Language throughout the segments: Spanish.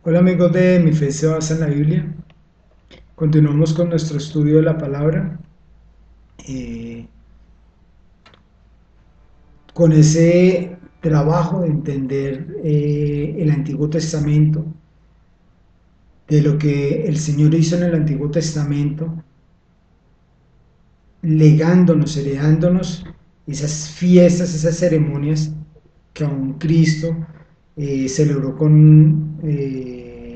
Hola amigos de Mi Fe se basa en la Biblia. Continuamos con nuestro estudio de la palabra, eh, con ese trabajo de entender el Antiguo Testamento, de lo que el Señor hizo en el Antiguo Testamento, legándonos, heredándonos esas fiestas, esas ceremonias que aún Cristo celebró con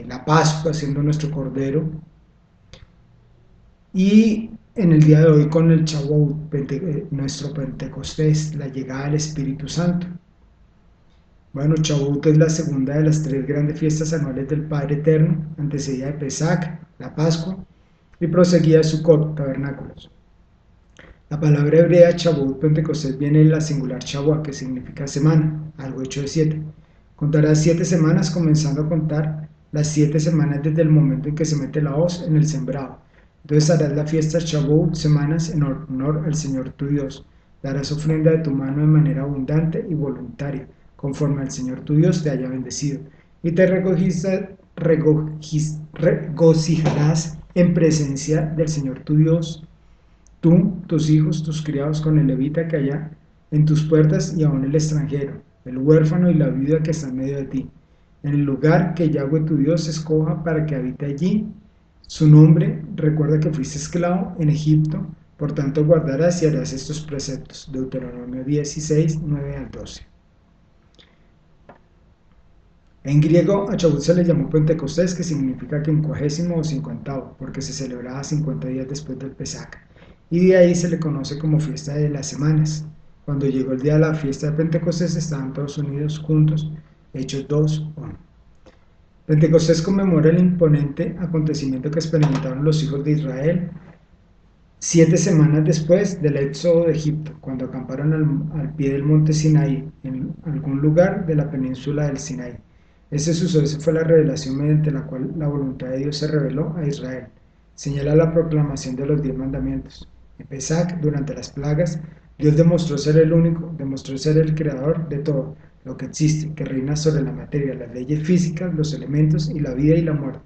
la Pascua, siendo nuestro Cordero. Y en el día de hoy con el Shavuot, nuestro Pentecostés, la llegada del Espíritu Santo. Bueno, Shavuot es la segunda de las tres grandes fiestas anuales del Padre Eterno, antecedida de Pesach, la Pascua, y proseguida de Sukkot, tabernáculos. La palabra hebrea Shavuot Pentecostés viene de la singular Shavuot, que significa semana, algo hecho de 7. Contará 7 semanas, comenzando a contar las 7 semanas desde el momento en que se mete la hoz en el sembrado. Entonces harás la fiesta Shavuot semanas en honor al Señor tu Dios. Darás ofrenda de tu mano de manera abundante y voluntaria, conforme al Señor tu Dios te haya bendecido. Y te regocijarás en presencia del Señor tu Dios, tú, tus hijos, tus criados, con el levita que haya en tus puertas y aun el extranjero, el huérfano y la viuda que está en medio de ti, en el lugar que Yahweh tu Dios escoja para que habite allí. Su nombre, recuerda que fuiste esclavo en Egipto, por tanto guardarás y harás estos preceptos. Deuteronomio 16, 9 al 12. En griego a Shavuot se le llamó Pentecostés, que significa quincuagésimo o cincuentavo, porque se celebraba 50 días después del Pesach, y de ahí se le conoce como fiesta de las semanas. Cuando llegó el día de la fiesta de Pentecostés estaban todos unidos juntos, Hechos 2:1. Pentecostés conmemora el imponente acontecimiento que experimentaron los hijos de Israel 7 semanas después del éxodo de Egipto, cuando acamparon al pie del monte Sinaí, en algún lugar de la península del Sinaí. Este suceso fue la revelación mediante la cual la voluntad de Dios se reveló a Israel. Señala la proclamación de los 10 mandamientos. En Pesach, durante las plagas, Dios demostró ser el único, demostró ser el creador de todo lo que existe, que reina sobre la materia, las leyes físicas, los elementos y la vida y la muerte.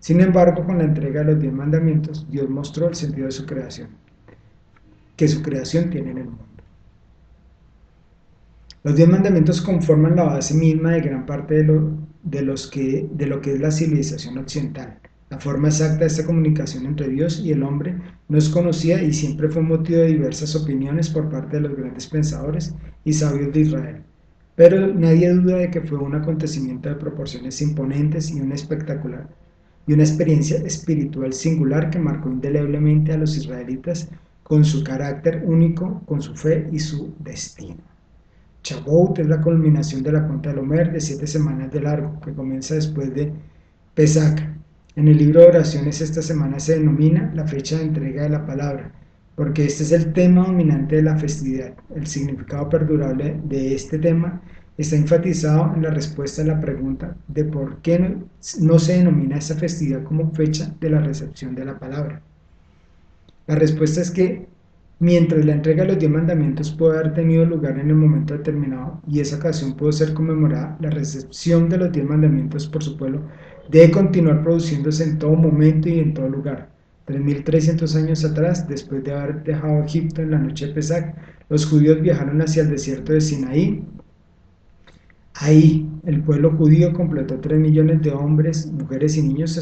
Sin embargo, con la entrega de los 10 mandamientos, Dios mostró el sentido de su creación, que su creación tiene en el mundo. Los 10 mandamientos conforman la base misma de gran parte de lo que es la civilización occidental. La forma exacta de esta comunicación entre Dios y el hombre no es conocida y siempre fue motivo de diversas opiniones por parte de los grandes pensadores y sabios de Israel. Pero nadie duda de que fue un acontecimiento de proporciones imponentes y una experiencia espiritual singular que marcó indeleblemente a los israelitas con su carácter único, con su fe y su destino. Shavuot es la culminación de la cuenta del Omer de 7 semanas de largo, que comienza después de Pesach. En el libro de oraciones esta semana se denomina la fecha de entrega de la palabra, porque este es el tema dominante de la festividad. El significado perdurable de este tema está enfatizado en la respuesta a la pregunta de por qué no se denomina esta festividad como fecha de la recepción de la palabra. La respuesta es que mientras la entrega de los 10 mandamientos puede haber tenido lugar en el momento determinado y esa ocasión puede ser conmemorada, la recepción de los 10 mandamientos por su pueblo debe continuar produciéndose en todo momento y en todo lugar. 3300 años atrás, después de haber dejado Egipto en la noche de Pesach, los judíos viajaron hacia el desierto de Sinaí. Ahí, el pueblo judío completó 3 millones de hombres, mujeres y niños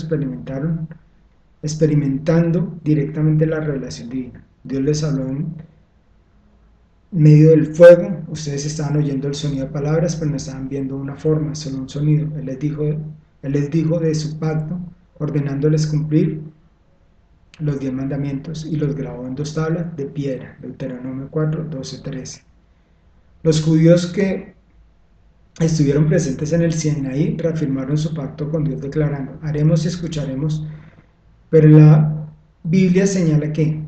experimentando directamente la revelación divina. Dios les habló en medio del fuego, ustedes estaban oyendo el sonido de palabras, pero no estaban viendo una forma, solo un sonido. Él les dijo de su pacto, ordenándoles cumplir los 10 mandamientos y los grabó en 2 tablas de piedra. Deuteronomio 4, 12, 13. Los judíos que estuvieron presentes en el Sinaí reafirmaron su pacto con Dios declarando, haremos y escucharemos, pero la Biblia señala que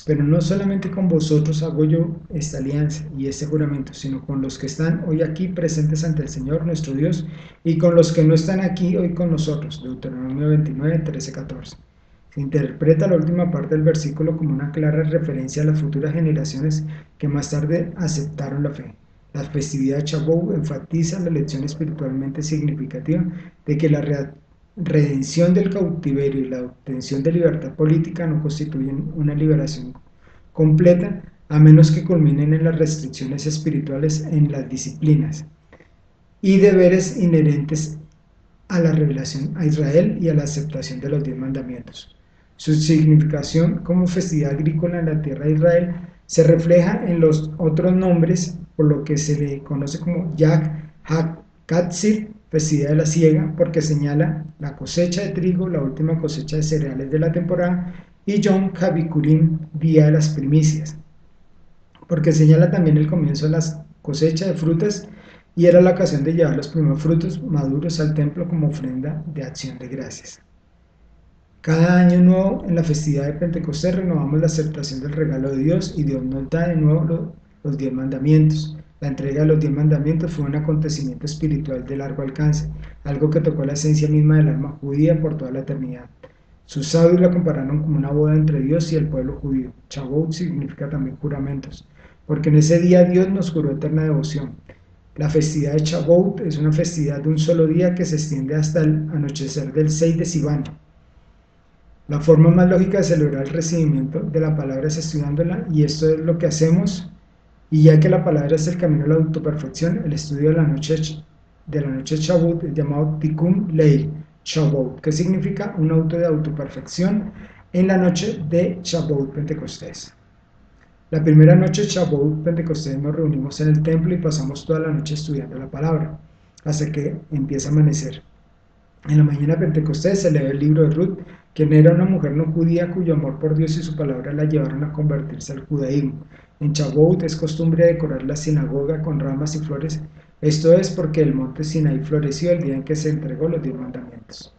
pero no solamente con vosotros hago yo esta alianza y este juramento, sino con los que están hoy aquí presentes ante el Señor nuestro Dios y con los que no están aquí hoy con nosotros. Deuteronomio 29, 13, 14. Se interpreta la última parte del versículo como una clara referencia a las futuras generaciones que más tarde aceptaron la fe. La festividad de Shavuot enfatiza la lección espiritualmente significativa de que la redención del cautiverio y la obtención de libertad política no constituyen una liberación completa a menos que culminen en las restricciones espirituales en las disciplinas y deberes inherentes a la revelación a Israel y a la aceptación de los 10 mandamientos. Su significación como festividad agrícola en la tierra de Israel se refleja en los otros nombres, por lo que se le conoce como Yag HaKatzir, festividad de la siega, porque señala la cosecha de trigo, la última cosecha de cereales de la temporada, y Yom HaBikurim, día de las primicias, porque señala también el comienzo de la cosecha de frutas y era la ocasión de llevar los primeros frutos maduros al templo como ofrenda de acción de gracias. Cada año nuevo, en la festividad de Pentecostés, renovamos la aceptación del regalo de Dios y Dios nos da de nuevo los 10 mandamientos. La entrega de los 10 mandamientos fue un acontecimiento espiritual de largo alcance, algo que tocó la esencia misma del alma judía por toda la eternidad. Sus sabios la compararon como una boda entre Dios y el pueblo judío. Shavuot significa también juramentos, porque en ese día Dios nos juró eterna devoción. La festividad de Shavuot es una festividad de un solo día que se extiende hasta el anochecer del 6 de Sivan. La forma más lógica de celebrar el recibimiento de la palabra es estudiándola, y esto es lo que hacemos, y ya que la palabra es el camino a la autoperfección, el estudio de la noche Shavuot es llamado Tikkun Leil Shavuot, que significa un auto de autoperfección en la noche de Shavuot Pentecostés. La primera noche de Shavuot Pentecostés nos reunimos en el templo y pasamos toda la noche estudiando la palabra, hasta que empieza a amanecer. En la mañana de Pentecostés se lee el libro de Ruth, quien era una mujer no judía cuyo amor por Dios y su palabra la llevaron a convertirse al judaísmo. En Shavuot es costumbre decorar la sinagoga con ramas y flores, esto es porque el monte Sinaí floreció el día en que se entregó los 10 mandamientos.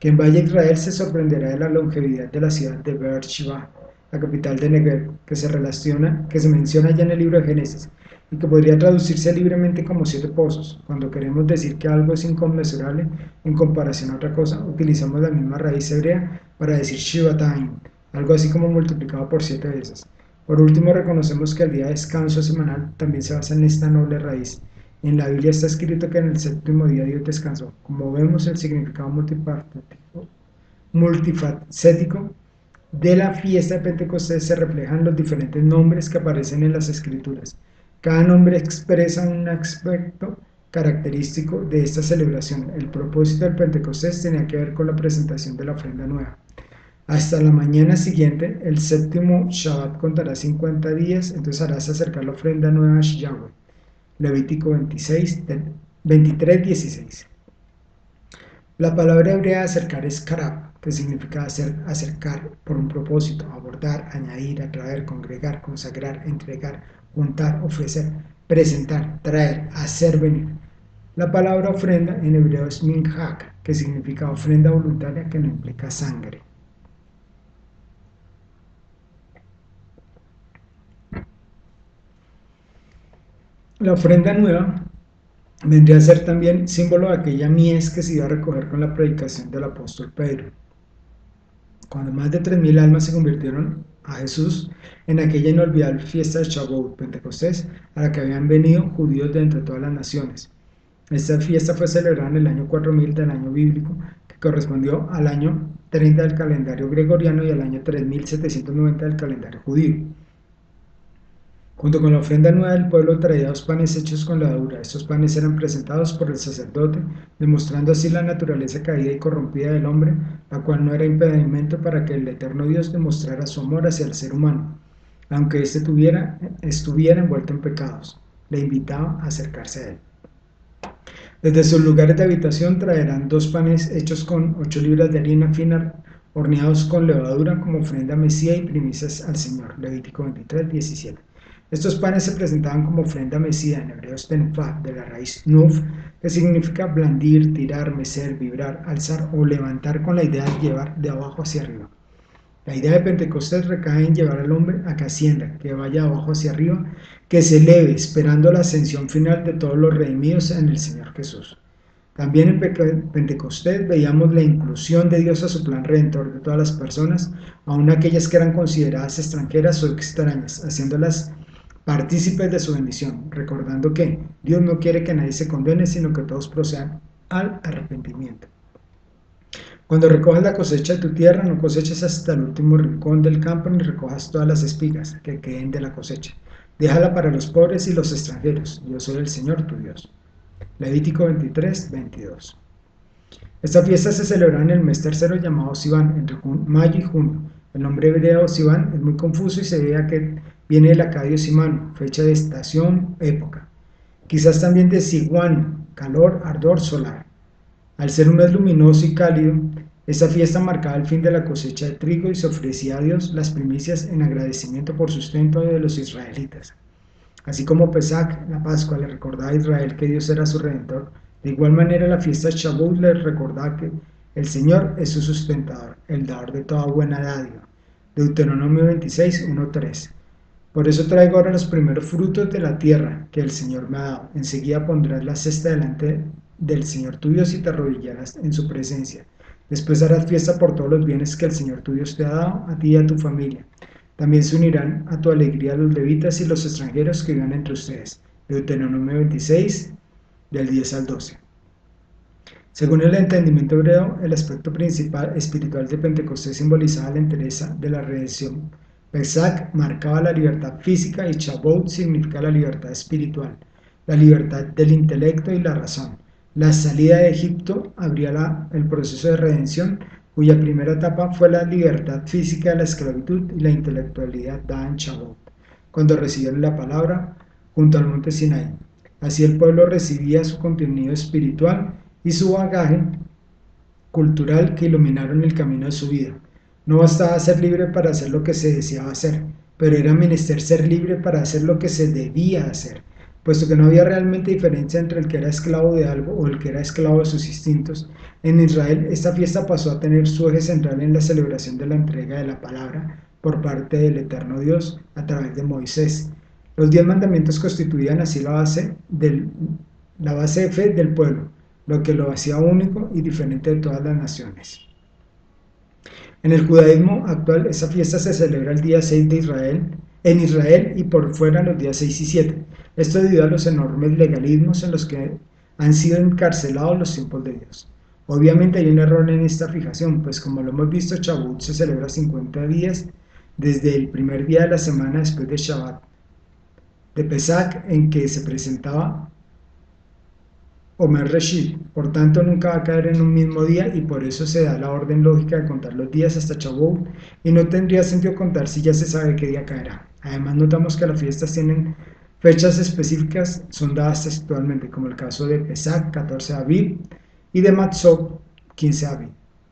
Quien vaya a Israel se sorprenderá de la longevidad de la ciudad de Beersheba, la capital de Negev, que se menciona ya en el libro de Génesis, y que podría traducirse libremente como 7 pozos. Cuando queremos decir que algo es inconmensurable en comparación a otra cosa, utilizamos la misma raíz hebrea para decir Shivatayim, algo así como multiplicado por 7 veces. Por último, reconocemos que el día de descanso semanal también se basa en esta noble raíz. En la Biblia está escrito que en el séptimo día Dios descansó. Como vemos, el significado multifacético de la fiesta de Pentecostés se reflejan los diferentes nombres que aparecen en las Escrituras. Cada nombre expresa un aspecto característico de esta celebración. El propósito del Pentecostés tenía que ver con la presentación de la ofrenda nueva. Hasta la mañana siguiente, el séptimo Shabbat contará 50 días, entonces harás acercar la ofrenda nueva a Yahweh. Levítico 23:16. La palabra hebrea acercar es karab, que significa acercar por un propósito, abordar, añadir, atraer, congregar, consagrar, entregar, juntar, ofrecer, presentar, traer, hacer venir. La palabra ofrenda en hebreo es minhag, que significa ofrenda voluntaria que no implica sangre. La ofrenda nueva vendría a ser también símbolo de aquella mies que se iba a recoger con la predicación del apóstol Pedro. Cuando más de 3.000 almas se convirtieron a Jesús en aquella inolvidable fiesta de Shavuot Pentecostés, a la que habían venido judíos de entre todas las naciones. Esta fiesta fue celebrada en el año 4000 del año bíblico, que correspondió al año 30 del calendario gregoriano y al año 3790 del calendario judío. Junto con la ofrenda nueva, el pueblo traía 2 panes hechos con levadura. Estos panes eran presentados por el sacerdote, demostrando así la naturaleza caída y corrompida del hombre, la cual no era impedimento para que el eterno Dios demostrara su amor hacia el ser humano, aunque éste estuviera envuelto en pecados. Le invitaba a acercarse a él. Desde sus lugares de habitación traerán 2 panes hechos con 8 libras de harina fina, horneados con levadura, como ofrenda mesía y primicias al Señor. Levítico 23:17. Estos panes se presentaban como ofrenda mesía, en hebreo tenfá, de la raíz nuf, que significa blandir, tirar, mecer, vibrar, alzar o levantar, con la idea de llevar de abajo hacia arriba. La idea de Pentecostés recae en llevar al hombre a que ascienda, que vaya de abajo hacia arriba, que se eleve, esperando la ascensión final de todos los redimidos en el Señor Jesús. También en Pentecostés veíamos la inclusión de Dios a su plan redentor de todas las personas, aun aquellas que eran consideradas extranjeras o extrañas, haciéndolas partícipes de su bendición, recordando que Dios no quiere que nadie se condene, sino que todos procedan al arrepentimiento. Cuando recojas la cosecha de tu tierra, no coseches hasta el último rincón del campo, ni recojas todas las espigas que queden de la cosecha. Déjala para los pobres y los extranjeros. Yo soy el Señor tu Dios. Levítico 23, 22. Esta fiesta se celebra en el mes tercero llamado Sivan, entre mayo y junio. El nombre hebreo Sivan es muy confuso y se debe a que viene del acadio simano, fecha de estación, época. Quizás también de Siwan, calor, ardor solar. Al ser un mes luminoso y cálido, esta fiesta marcaba el fin de la cosecha de trigo y se ofrecía a Dios las primicias en agradecimiento por sustento de los israelitas. Así como Pesach, la Pascua, le recordaba a Israel que Dios era su Redentor, de igual manera la fiesta de Shavuot le recordaba que el Señor es su sustentador, el dador de toda buena dádiva. Deuteronomio 26, 1-3. Por eso traigo ahora los primeros frutos de la tierra que el Señor me ha dado. Enseguida pondrás la cesta delante del Señor tu Dios y te arrodillarás en su presencia. Después harás fiesta por todos los bienes que el Señor tu Dios te ha dado, a ti y a tu familia. También se unirán a tu alegría los levitas y los extranjeros que vivan entre ustedes. Deuteronomio 26, del 10 al 12. Según el entendimiento hebreo, el aspecto principal espiritual de Pentecostés simbolizaba la entereza de la redención. Pesach marcaba la libertad física y Shavuot significa la libertad espiritual, la libertad del intelecto y la razón. La salida de Egipto abría el proceso de redención, cuya primera etapa fue la libertad física de la esclavitud y la intelectualidad dada en Shavuot, cuando recibieron la palabra junto al monte Sinai. Así el pueblo recibía su contenido espiritual y su bagaje cultural que iluminaron el camino de su vida. No bastaba ser libre para hacer lo que se deseaba hacer, pero era menester ser libre para hacer lo que se debía hacer, puesto que no había realmente diferencia entre el que era esclavo de algo o el que era esclavo de sus instintos. En Israel, esta fiesta pasó a tener su eje central en la celebración de la entrega de la palabra por parte del Eterno Dios a través de Moisés. Los 10 mandamientos constituían así la base de fe del pueblo, lo que lo hacía único y diferente de todas las naciones. En el judaísmo actual, esa fiesta se celebra el día 6 en Israel y por fuera los días 6 y 7. Esto debido a los enormes legalismos en los que han sido encarcelados los tiempos de Dios. Obviamente hay un error en esta fijación, pues como lo hemos visto, Shavuot se celebra 50 días desde el primer día de la semana después de Shabbat, de Pesach, en que se presentaba Omer Reshit. Por tanto, nunca va a caer en un mismo día y por eso se da la orden lógica de contar los días hasta Shavuot y no tendría sentido contar si ya se sabe qué día caerá. Además, notamos que las fiestas tienen fechas específicas, son dadas textualmente, como el caso de Pesach, 14 de Aviv, y de Matzot, 15 de Aviv,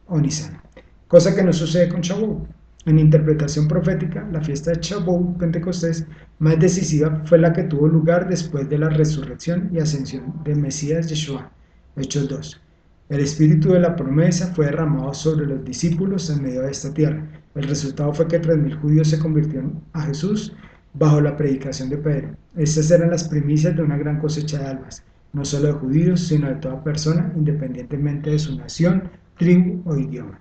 o Nisan, cosa que no sucede con Shavuot. En interpretación profética, la fiesta de Shavuot, Pentecostés, más decisiva fue la que tuvo lugar después de la resurrección y ascensión del Mesías Yeshua, Hechos 2. El espíritu de la promesa fue derramado sobre los discípulos en medio de esta tierra. El resultado fue que 3.000 judíos se convirtieron a Jesús bajo la predicación de Pedro. Estas eran las primicias de una gran cosecha de almas, no solo de judíos, sino de toda persona, independientemente de su nación, tribu o idioma.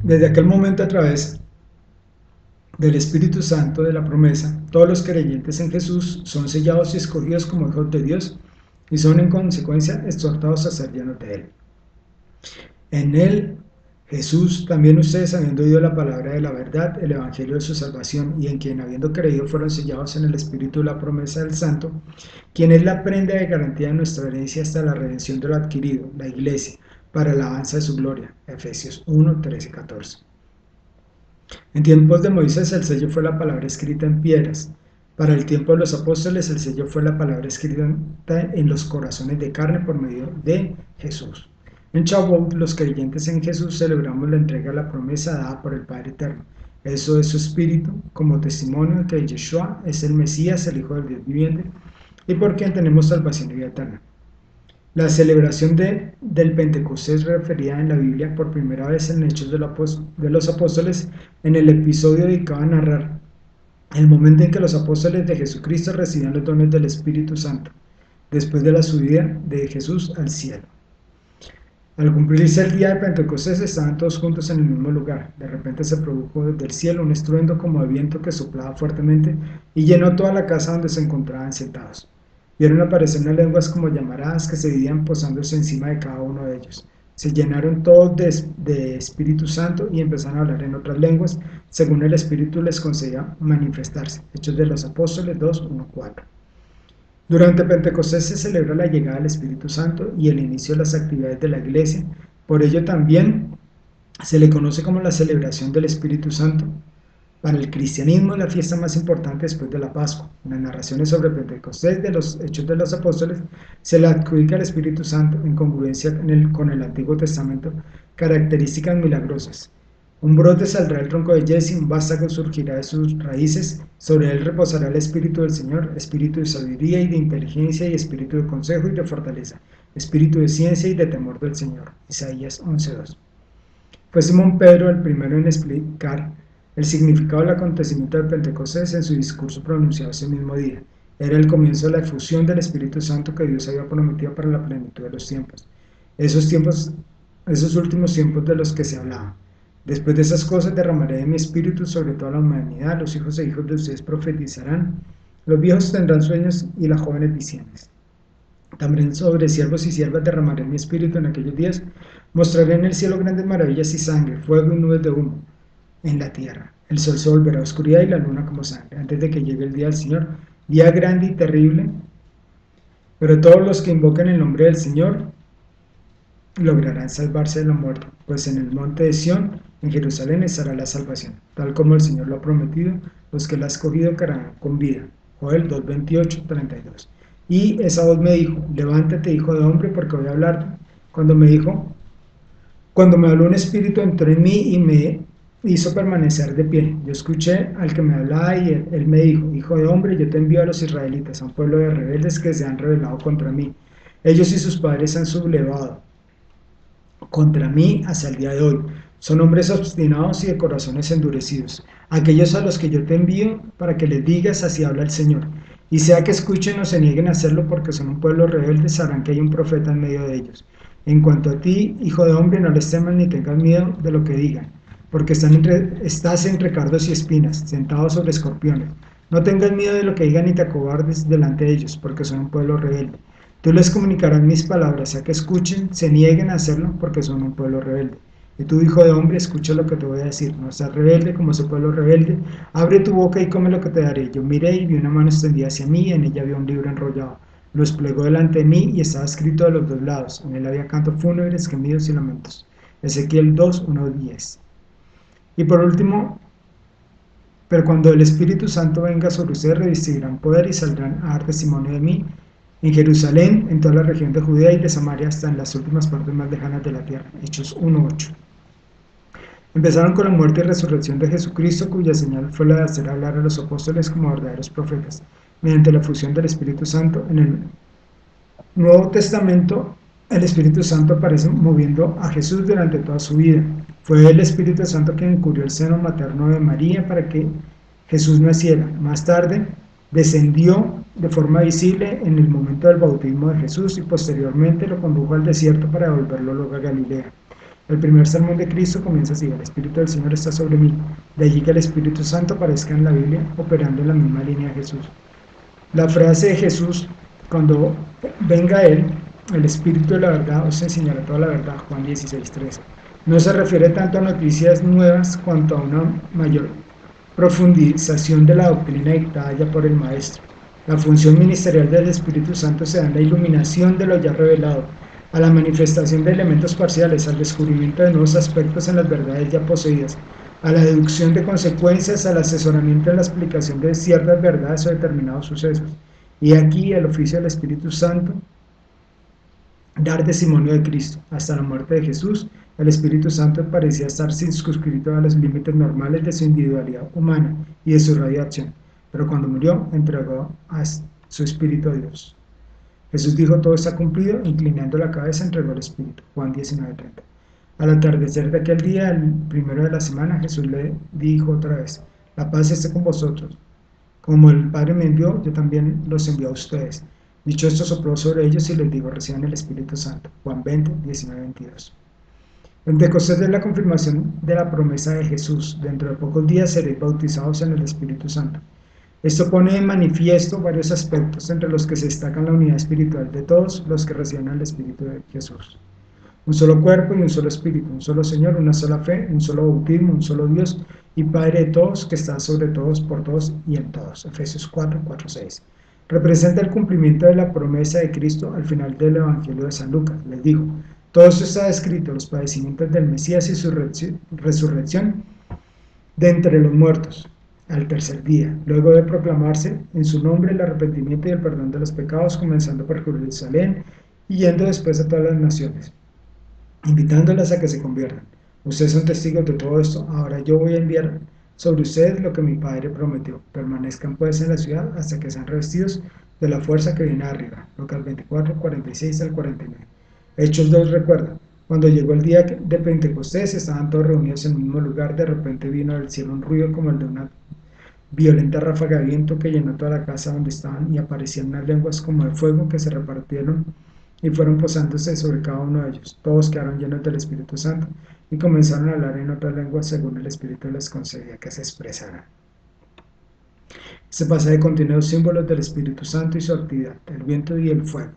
Desde aquel momento, a través del Espíritu Santo de la promesa, todos los creyentes en Jesús son sellados y escogidos como hijos de Dios y son en consecuencia exhortados a ser llenos de Él. En Él, Jesús, también ustedes, habiendo oído la palabra de la verdad, el evangelio de su salvación, y en quien habiendo creído fueron sellados en el Espíritu de la promesa del Santo, quien es la prenda de garantía de nuestra herencia hasta la redención de lo adquirido, la Iglesia, para la alabanza de su gloria. Efesios 1, 13 y 14. En tiempos de Moisés el sello fue la palabra escrita en piedras. Para el tiempo de los apóstoles el sello fue la palabra escrita en los corazones de carne por medio de Jesús. En Shavuot, los creyentes en Jesús celebramos la entrega de la promesa dada por el Padre Eterno. Eso es su espíritu, como testimonio de que Yeshua es el Mesías, el Hijo del Dios viviente, y por quien tenemos salvación y vida eterna. La celebración del Pentecostés referida en la Biblia por primera vez en Hechos de los Apóstoles, en el episodio dedicado a narrar el momento en que los apóstoles de Jesucristo recibían los dones del Espíritu Santo, después de la subida de Jesús al cielo. Al cumplirse el día de Pentecostés estaban todos juntos en el mismo lugar. De repente se produjo desde el cielo un estruendo como de viento que soplaba fuertemente y llenó toda la casa donde se encontraban sentados. Vieron aparecer unas lenguas como llamaradas que se dividían posándose encima de cada uno de ellos. Se llenaron todos de Espíritu Santo y empezaron a hablar en otras lenguas, según el Espíritu les concedía manifestarse. Hechos de los Apóstoles 2, 1, 4. Durante Pentecostés se celebra la llegada del Espíritu Santo y el inicio de las actividades de la Iglesia. Por ello también se le conoce como la celebración del Espíritu Santo. Para el cristianismo es la fiesta más importante después de la Pascua. En las narraciones sobre Pentecostés de los Hechos de los Apóstoles se le adjudica al Espíritu Santo en congruencia con el Antiguo Testamento características milagrosas. Un brote saldrá del tronco de Jesse, un vástago surgirá de sus raíces, sobre él reposará el Espíritu del Señor, espíritu de sabiduría y de inteligencia y espíritu de consejo y de fortaleza, espíritu de ciencia y de temor del Señor. Isaías 11:2. Fue Simón Pedro el primero en explicar el significado del acontecimiento de Pentecostés en su discurso pronunciado ese mismo día. Era el comienzo de la efusión del Espíritu Santo que Dios había prometido para la plenitud de los tiempos. Esos últimos tiempos de los que se hablaba. Después de esas cosas derramaré de mi espíritu sobre toda la humanidad, los hijos e hijos de ustedes profetizarán, los viejos tendrán sueños y las jóvenes visiones. También sobre siervos y siervas derramaré mi espíritu en aquellos días, mostraré en el cielo grandes maravillas y sangre, fuego y nubes de humo en la tierra. El sol se volverá oscuridad y la luna como sangre, antes de que llegue el día del Señor, día grande y terrible. Pero todos los que invoquen el nombre del Señor lograrán salvarse de la muerte, pues en el monte de Sión, en Jerusalén, estará la salvación, tal como el Señor lo ha prometido, los que la ha escogido quedarán con vida. Joel 2:28, 32. Y esa voz me dijo, levántate, hijo de hombre, porque voy a hablar. Cuando me habló un espíritu, entró en mí y me hizo permanecer de pie. Yo escuché al que me hablaba y él me dijo, hijo de hombre, yo te envío a los israelitas, a un pueblo de rebeldes que se han rebelado contra mí. Ellos y sus padres han sublevado contra mí hasta el día de hoy. Son hombres obstinados y de corazones endurecidos. Aquellos a los que yo te envío para que les digas, así habla el Señor. Y sea que escuchen o se nieguen a hacerlo porque son un pueblo rebelde, sabrán que hay un profeta en medio de ellos. En cuanto a ti, hijo de hombre, no les temas ni tengas miedo de lo que digan, porque estás entre cardos y espinas, sentado sobre escorpiones. No tengas miedo de lo que digan ni te acobardes delante de ellos, porque son un pueblo rebelde. Tú les comunicarás mis palabras, sea que escuchen, se nieguen a hacerlo, porque son un pueblo rebelde. Y tú, hijo de hombre, escucha lo que te voy a decir. No seas rebelde como ese pueblo rebelde. Abre tu boca y come lo que te daré. Yo miré y vi una mano extendida hacia mí, y en ella había un libro enrollado. Lo desplegó delante de mí y estaba escrito de los dos lados. En él había cantos fúnebres, gemidos y lamentos. Ezequiel 2, 1, 10. Y por último, pero cuando el Espíritu Santo venga sobre ustedes, revestirán poder y saldrán a dar testimonio de mí en Jerusalén, en toda la región de Judea y de Samaria, hasta en las últimas partes más lejanas de la tierra. Hechos 1:8. Empezaron con la muerte y resurrección de Jesucristo, cuya señal fue la de hacer hablar a los apóstoles como verdaderos profetas, mediante la fusión del Espíritu Santo. En el Nuevo Testamento, el Espíritu Santo aparece moviendo a Jesús durante toda su vida. Fue el Espíritu Santo quien cubrió el seno materno de María para que Jesús naciera. Más tarde, descendió de forma visible en el momento del bautismo de Jesús y posteriormente lo condujo al desierto para devolverlo luego a Galilea. El primer sermón de Cristo comienza así: el Espíritu del Señor está sobre mí. De allí que el Espíritu Santo aparezca en la Biblia operando en la misma línea de Jesús. La frase de Jesús, cuando venga Él, el Espíritu de la verdad, os enseñará toda la verdad, Juan 16:13. No se refiere tanto a noticias nuevas cuanto a una mayor profundización de la doctrina dictada ya por el Maestro. La función ministerial del Espíritu Santo se da en la iluminación de lo ya revelado, a la manifestación de elementos parciales, al descubrimiento de nuevos aspectos en las verdades ya poseídas, a la deducción de consecuencias, al asesoramiento en la explicación de ciertas verdades o determinados sucesos. Y aquí el oficio del Espíritu Santo: dar testimonio de Cristo. Hasta la muerte de Jesús, el Espíritu Santo parecía estar circunscrito a los límites normales de su individualidad humana y de su radiación, pero cuando murió, entregó a su espíritu a Dios. Jesús dijo: todo está cumplido, inclinando la cabeza, entregó el espíritu. Juan 19:30. Al atardecer de aquel día, el primero de la semana, Jesús le dijo otra vez: la paz esté con vosotros. Como el Padre me envió, yo también los envío a ustedes. Dicho esto, sopló sobre ellos y les dijo: reciban el Espíritu Santo. Juan 20, 19, 22. Pentecostés es la confirmación de la promesa de Jesús: dentro de pocos días seréis bautizados en el Espíritu Santo. Esto pone en manifiesto varios aspectos, entre los que se destacan la unidad espiritual de todos los que reciben el Espíritu de Jesús. Un solo cuerpo y un solo Espíritu, un solo Señor, una sola fe, un solo bautismo, un solo Dios y Padre de todos, que está sobre todos, por todos y en todos. Efesios 4, 4, 6. Representa el cumplimiento de la promesa de Cristo al final del Evangelio de San Lucas. Les dijo: todo esto está escrito, los padecimientos del Mesías y su resurrección de entre los muertos al tercer día, luego de proclamarse en su nombre el arrepentimiento y el perdón de los pecados, comenzando por Jerusalén y yendo después a todas las naciones, invitándolas a que se conviertan. Ustedes son testigos de todo esto. Ahora yo voy a enviar sobre ustedes lo que mi Padre prometió. Permanezcan pues en la ciudad hasta que sean revestidos de la fuerza que viene arriba. Lucas 24, 46 al 49. Hechos 2 recuerda: cuando llegó el día de Pentecostés, estaban todos reunidos en el mismo lugar. De repente vino del cielo un ruido como el de una violenta ráfaga de viento que llenó toda la casa donde estaban, y aparecían unas lenguas como de fuego que se repartieron y fueron posándose sobre cada uno de ellos. Todos quedaron llenos del Espíritu Santo y comenzaron a hablar en otras lenguas según el Espíritu les concedía que se expresaran. Este pasaje contiene dos símbolos del Espíritu Santo y su actividad: el viento y el fuego.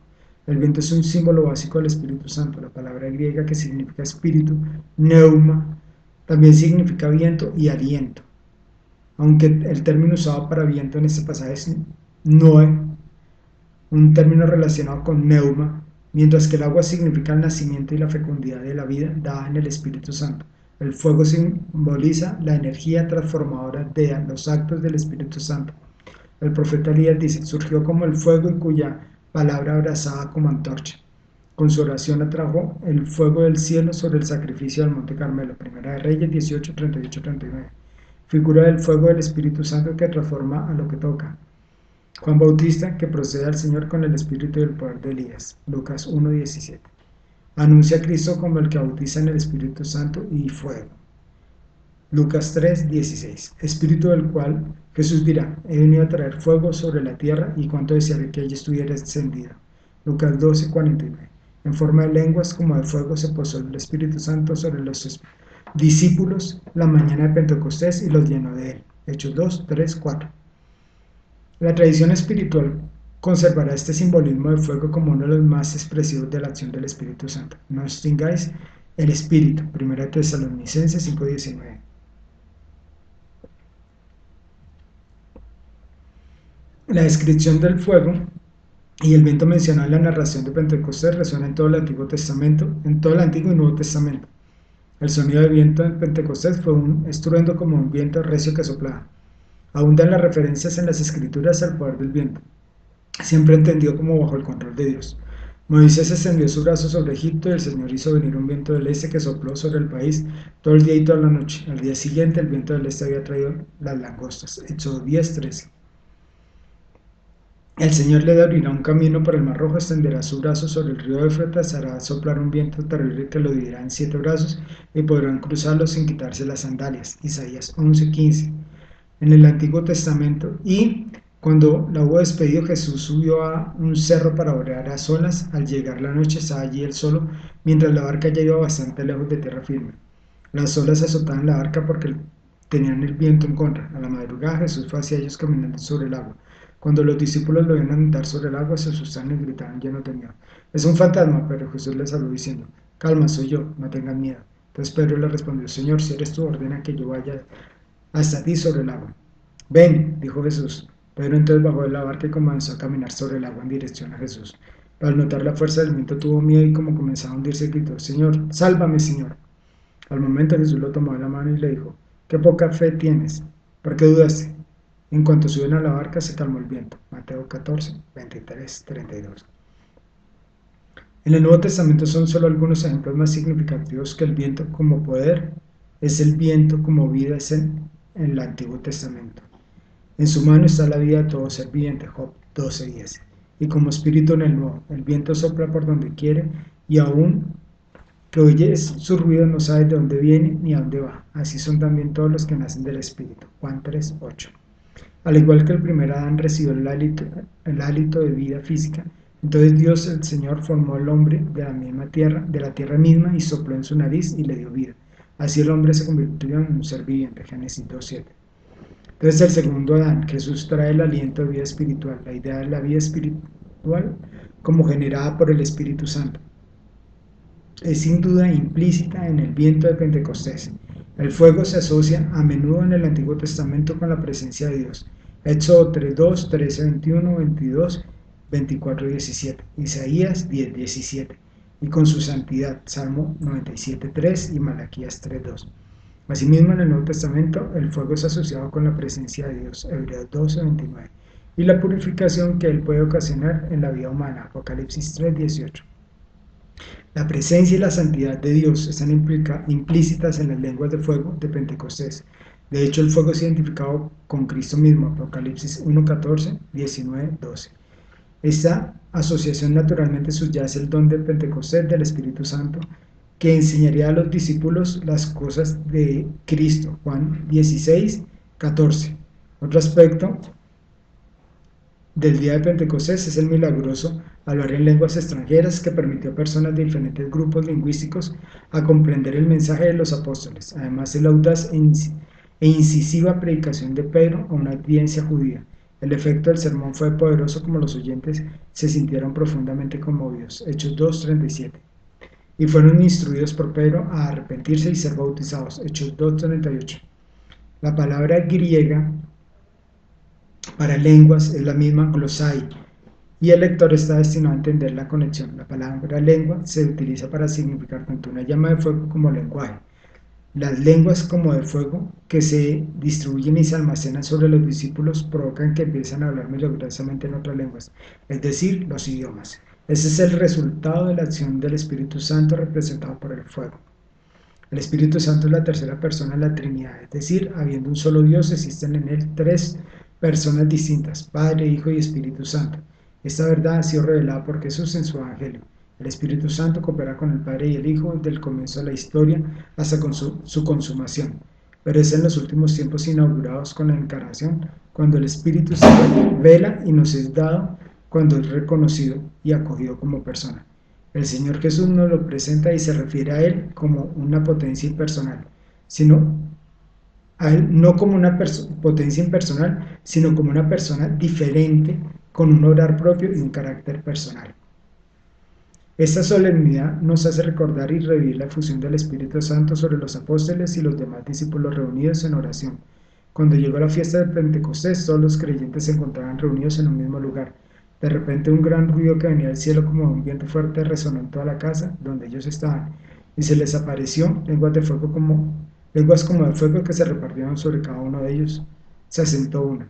El viento es un símbolo básico del Espíritu Santo. La palabra griega que significa espíritu, pneuma, también significa viento y aliento, aunque el término usado para viento en este pasaje es noe, un término relacionado con pneuma, mientras que el agua significa el nacimiento y la fecundidad de la vida dada en el Espíritu Santo. El fuego simboliza la energía transformadora de los actos del Espíritu Santo. El profeta Elías dice: surgió como el fuego y cuya palabra abrazaba como antorcha. Con su oración atrajo el fuego del cielo sobre el sacrificio del Monte Carmelo. Primera de Reyes 18, 38, 39. Figura del fuego del Espíritu Santo que transforma a lo que toca. Juan Bautista, que procede al Señor con el espíritu y el poder de Elías. Lucas 1, 17. Anuncia a Cristo como el que bautiza en el Espíritu Santo y fuego. Lucas 3, 16. Espíritu del cual Jesús dirá: he venido a traer fuego sobre la tierra, y cuánto desearé que ella estuviera encendida. Lucas 12, 49. En forma de lenguas como de fuego se posó el Espíritu Santo sobre los discípulos la mañana de Pentecostés y los llenó de él. Hechos 2, 3, 4. La tradición espiritual conservará este simbolismo de fuego como uno de los más expresivos de la acción del Espíritu Santo. No extingáis el Espíritu. 1 Tesalonicenses 5:19. La descripción del fuego y el viento mencionado en la narración de Pentecostés resuena en todo el Antiguo Testamento, en todo el Antiguo y Nuevo Testamento. El sonido del viento en Pentecostés fue un estruendo como un viento recio que soplaba. Abundan las referencias en las Escrituras al poder del viento, siempre entendido como bajo el control de Dios. Moisés extendió su brazo sobre Egipto y el Señor hizo venir un viento del este que sopló sobre el país todo el día y toda la noche. Al día siguiente el viento del este había traído las langostas. Éxodo 10, 13. El Señor le abrirá un camino por el mar Rojo, extenderá su brazo sobre el río Éufrates, hará soplar un viento terrible que lo dividirá en 7 brazos y podrán cruzarlo sin quitarse las sandalias. Isaías 11:15. En el Antiguo Testamento, y cuando la hubo despedido, Jesús subió a un cerro para orar a solas. Al llegar la noche estaba allí él solo, mientras la barca ya iba bastante lejos de tierra firme. Las olas azotaban la barca porque tenían el viento en contra. A la madrugada Jesús fue hacia ellos caminando sobre el agua. Cuando los discípulos lo vieron andar sobre el agua, se asustaron y gritaron llenos de miedo: es un fantasma. Pero Jesús les habló diciendo: calma, soy yo, no tengan miedo. Entonces Pedro le respondió: Señor, si eres tú, ordena que yo vaya hasta ti sobre el agua. Ven, dijo Jesús. Pedro entonces bajó de la barca y comenzó a caminar sobre el agua en dirección a Jesús. Pero al notar la fuerza del viento tuvo miedo, y como comenzaba a hundirse gritó: Señor, sálvame, Señor. Al momento Jesús lo tomó de la mano y le dijo: qué poca fe tienes, ¿por qué dudaste? En cuanto subieron a la barca se calmó el viento. Mateo 14, 23, 32. En el Nuevo Testamento son solo algunos ejemplos más significativos que el viento como poder es el viento como vida es en el Antiguo Testamento. En su mano está la vida de todo ser viviente, Job 12:10. Y como espíritu en el Nuevo, el viento sopla por donde quiere, y aún que oyes su ruido no sabes de dónde viene ni a dónde va. Así son también todos los que nacen del Espíritu. Juan 3:8. Al igual que el primer Adán recibió el hálito de vida física, Entonces Dios el Señor formó al hombre de la misma tierra, de la tierra misma, y sopló en su nariz y le dio vida. Así el hombre se convirtió en un ser viviente. Génesis 2:7. Entonces el segundo Adán, Jesús trae el aliento de vida espiritual, la idea de la vida espiritual como generada por el Espíritu Santo. Es sin duda implícita en el viento de Pentecostés. El fuego se asocia a menudo en el Antiguo Testamento con la presencia de Dios. Éxodo 3:2, 13:21, 22, 24:17. Isaías 10:17. Y con su santidad, Salmo 97:3 y Malaquías 3:2. Asimismo, en el Nuevo Testamento, el fuego es asociado con la presencia de Dios, Hebreos 12:29, y la purificación que Él puede ocasionar en la vida humana, Apocalipsis 3:18. La presencia y la santidad de Dios están implícitas en las lenguas de fuego de Pentecostés. De hecho, el fuego es identificado con Cristo mismo, Apocalipsis 1:14, 19:12. Esta asociación naturalmente subyace el don de Pentecostés del Espíritu Santo, que enseñaría a los discípulos las cosas de Cristo, Juan 16:14. Otro aspecto del día de Pentecostés es el milagroso hablar en lenguas extranjeras que permitió a personas de diferentes grupos lingüísticos a comprender el mensaje de los apóstoles. Además, el audaz e incisiva predicación de Pedro a una audiencia judía. El efecto del sermón fue poderoso, como los oyentes se sintieron profundamente conmovidos. Hechos 2:37. Y fueron instruidos por Pedro a arrepentirse y ser bautizados. Hechos 2:38. La palabra griega para lenguas es la misma glosai, y el lector está destinado a entender la conexión. La palabra lengua se utiliza para significar tanto una llama de fuego como lenguaje. Las lenguas como de fuego que se distribuyen y se almacenan sobre los discípulos provocan que empiecen a hablar milagrosamente en otras lenguas, es decir, los idiomas. Ese es el resultado de la acción del Espíritu Santo representado por el fuego. El Espíritu Santo es la tercera persona de la Trinidad, es decir, habiendo un solo Dios, existen en él tres personas distintas, Padre, Hijo y Espíritu Santo. Esta verdad ha sido revelada por Jesús en su Evangelio. El Espíritu Santo coopera con el Padre y el Hijo desde el comienzo de la historia hasta con su consumación, pero es en los últimos tiempos inaugurados con la encarnación, cuando el Espíritu se revela y nos es dado, cuando es reconocido y acogido como persona. El Señor Jesús nos lo presenta y se refiere a Él como una potencia impersonal, sino a Él no como una potencia impersonal, sino como una persona diferente, con un obrar propio y un carácter personal. Esta solemnidad nos hace recordar y revivir la efusión del Espíritu Santo sobre los apóstoles y los demás discípulos reunidos en oración. Cuando llegó la fiesta de Pentecostés, todos los creyentes se encontraban reunidos en un mismo lugar. De repente un gran ruido que venía del cielo como un viento fuerte resonó en toda la casa donde ellos estaban, y se les apareció lenguas como de fuego que se repartieron sobre cada uno de ellos. Se asentó una.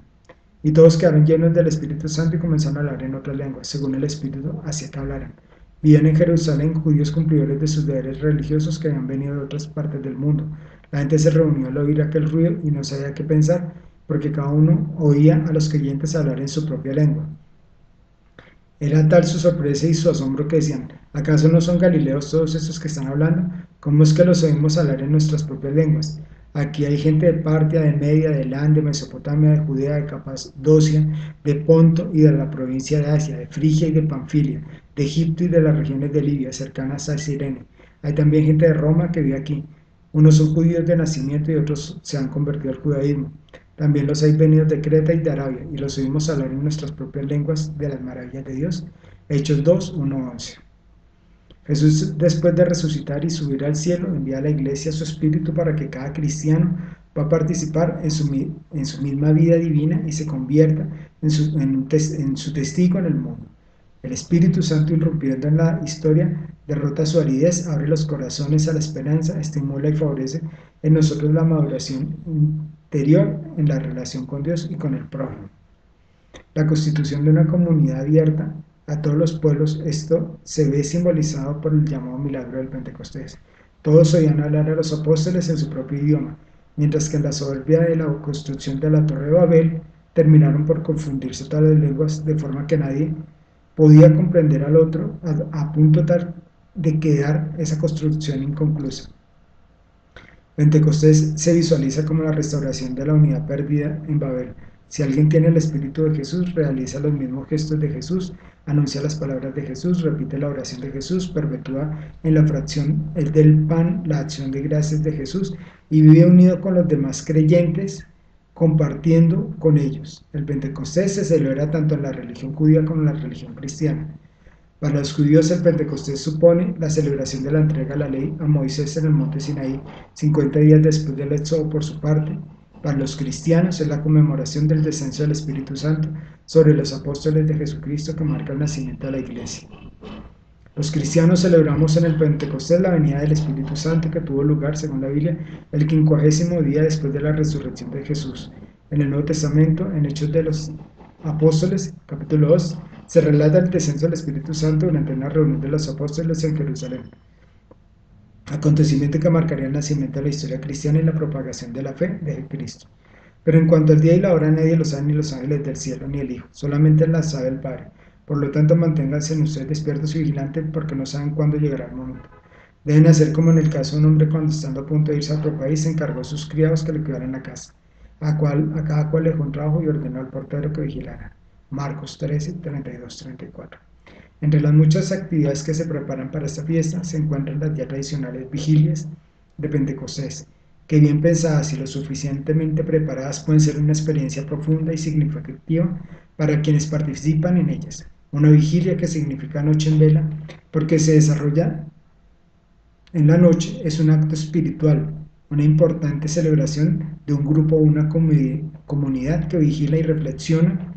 Y todos quedaron llenos del Espíritu Santo y comenzaron a hablar en otras lenguas, según el Espíritu hacía que hablaran. Vivían en Jerusalén judíos cumplidores de sus deberes religiosos que habían venido de otras partes del mundo. La gente se reunió al oír aquel ruido y no sabía qué pensar, porque cada uno oía a los creyentes hablar en su propia lengua. Era tal su sorpresa y su asombro que decían: ¿acaso no son galileos todos estos que están hablando? ¿Cómo es que los oímos hablar en nuestras propias lenguas? Aquí hay gente de Partia, de Media, de Elán, de Mesopotamia, de Judea, de Capadocia, de Ponto y de la provincia de Asia, de Frigia y de Panfilia, de Egipto y de las regiones de Libia, cercanas a Cirene. Hay también gente de Roma que vive aquí. Unos son judíos de nacimiento y otros se han convertido al judaísmo. También los hay venidos de Creta y de Arabia, y los oímos hablar en nuestras propias lenguas de las maravillas de Dios. Hechos 2, 1-11. Jesús, después de resucitar y subir al cielo, envía a la iglesia su espíritu para que cada cristiano pueda participar en su misma vida divina y se convierta en su testigo en el mundo. El Espíritu Santo, irrumpiendo en la historia, derrota su aridez, abre los corazones a la esperanza, estimula y favorece en nosotros la maduración interior en la relación con Dios y con el prójimo. La constitución de una comunidad abierta a todos los pueblos, esto se ve simbolizado por el llamado milagro del Pentecostés. Todos oían hablar a los apóstoles en su propio idioma, mientras que en la soberbia de la construcción de la Torre de Babel terminaron por confundirse todas las lenguas, de forma que nadie podía comprender al otro, a punto tal de quedar esa construcción inconclusa. Pentecostés se visualiza como la restauración de la unidad perdida en Babel. Si alguien tiene el Espíritu de Jesús, realiza los mismos gestos de Jesús, anuncia las palabras de Jesús, repite la oración de Jesús, perpetúa en la fracción el del pan la acción de gracias de Jesús y vive unido con los demás creyentes, compartiendo con ellos. El Pentecostés se celebra tanto en la religión judía como en la religión cristiana. Para los judíos el Pentecostés supone la celebración de la entrega de la ley a Moisés en el monte Sinaí, 50 días después del éxodo por su parte. Para los cristianos es la conmemoración del descenso del Espíritu Santo sobre los apóstoles de Jesucristo que marca el nacimiento de la Iglesia. Los cristianos celebramos en el Pentecostés la venida del Espíritu Santo que tuvo lugar, según la Biblia, el 50º día después de la resurrección de Jesús. En el Nuevo Testamento, en Hechos de los Apóstoles, capítulo 2, se relata el descenso del Espíritu Santo durante una reunión de los apóstoles en Jerusalén, acontecimiento que marcaría el nacimiento de la historia cristiana y la propagación de la fe de Cristo. Pero en cuanto al día y la hora, nadie lo sabe, ni los ángeles del cielo, ni el Hijo, solamente la sabe el Padre. Por lo tanto, manténganse en ustedes despiertos y vigilantes, porque no saben cuándo llegará el momento. Deben hacer como en el caso de un hombre cuando, estando a punto de irse a otro país, encargó a sus criados que le cuidaran la casa, a cada cual dejó un trabajo y ordenó al portero que vigilara. Marcos 13, 32, 34. Entre las muchas actividades que se preparan para esta fiesta se encuentran las ya tradicionales vigilias de Pentecostés, que bien pensadas y lo suficientemente preparadas pueden ser una experiencia profunda y significativa para quienes participan en ellas. Una vigilia, que significa noche en vela, porque se desarrolla en la noche, es un acto espiritual, una importante celebración de un grupo o una comunidad que vigila y reflexiona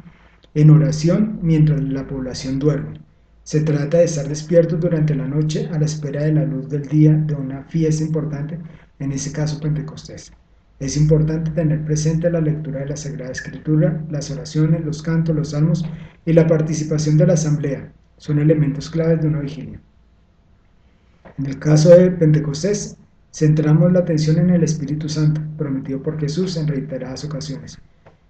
en oración mientras la población duerme. Se trata de estar despiertos durante la noche a la espera de la luz del día de una fiesta importante, en ese caso Pentecostés. Es importante tener presente la lectura de la Sagrada Escritura, las oraciones, los cantos, los salmos y la participación de la asamblea. Son elementos claves de una vigilia. En el caso de Pentecostés, centramos la atención en el Espíritu Santo, prometido por Jesús en reiteradas ocasiones.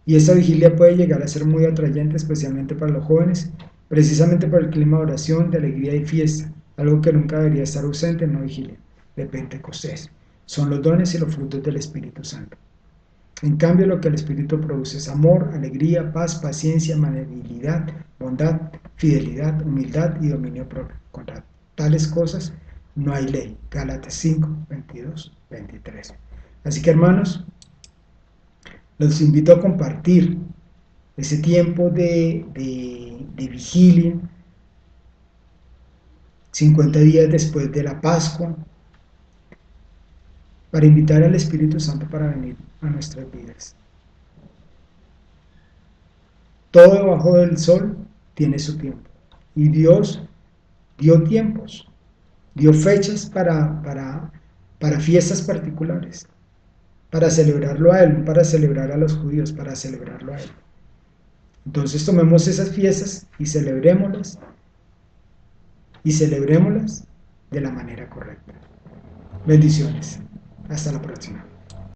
Y esta vigilia puede llegar a ser muy atrayente, especialmente para los jóvenes, precisamente por el clima de oración, de alegría y fiesta, algo que nunca debería estar ausente en una vigilia de Pentecostés. Son los dones y los frutos del Espíritu Santo. En cambio, lo que el Espíritu produce es amor, alegría, paz, paciencia, amabilidad, bondad, fidelidad, humildad y dominio propio. Contra tales cosas no hay ley. Gálatas 5, 22, 23. Así que, hermanos, los invito a compartir ese tiempo de vigilia, 50 días después de la Pascua, para invitar al Espíritu Santo para venir a nuestras vidas. Todo debajo del sol tiene su tiempo. Y Dios dio tiempos, dio fechas para fiestas particulares, para celebrarlo a Él, para celebrar a los judíos, para celebrarlo a Él. Entonces tomemos esas fiestas y celebrémoslas de la manera correcta. Bendiciones. Hasta la próxima.